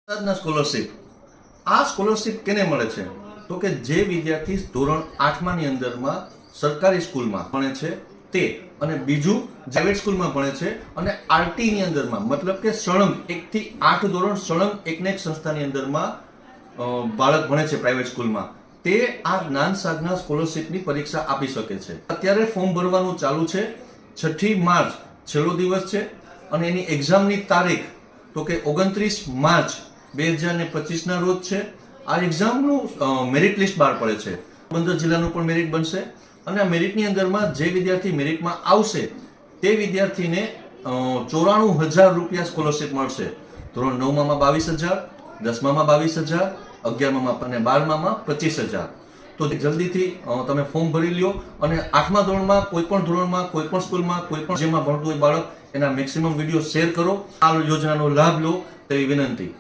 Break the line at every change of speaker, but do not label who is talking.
ના સ્કોલરશિપ આ સ્કોલરશિપ કેને મળે છે તો કે જે વિદ્યાર્થી ધોરણ 8મા ની અંદરમાં સરકારી સ્કૂલમાં ભણે છે તે અને બીજું પ્રાઇવેટ સ્કૂલમાં ભણે છે અને આરટી ની અંદરમાં મતલબ કે સળંગ 1 થી 8 ધોરણ સળંગ એકને એક સંસ્થાની અંદરમાં બાળક ભણે છે પ્રાઇવેટ સ્કૂલમાં તે આ જ્ઞાન સાધના સ્કોલરશિપની પરીક્ષા આપી શકે છે। અત્યારે ફોર્મ ભરવાનું ચાલુ છે। 6 માર્ચ છેલ્લો દિવસ છે અને એની એક્ઝામની તારીખ તો કે 29 માર્ચ 2025 ના રોજ છે। આ એક્ઝામનું મેરિટ લિસ્ટ બહાર પડે છે। પોરબંદર જિલ્લાનું પણ મેરિટ બનશે અને આ મેરિટની અંદરમાં જે વિદ્યાર્થી મેરિટમાં આવશે તે વિદ્યાર્થીને 94,000 રૂપિયા સ્કોલરશિપ મળશે। ધોરણ 9માં 22,000, 10માં 22,000, 11માં અને 12માં 25,000। તો જલ્દીથી તમે ફોર્મ ભરી લ્યો અને 8મા ધોરણમાં કોઈ પણ ધોરણમાં કોઈ પણ સ્કૂલમાં કોઈ પણ જેમાં ભણતું હોય બાળક એના મેક્સિમમ વિડીયો શેર કરો। આ યોજનાનો લાભ લો તેવી વિનંતી।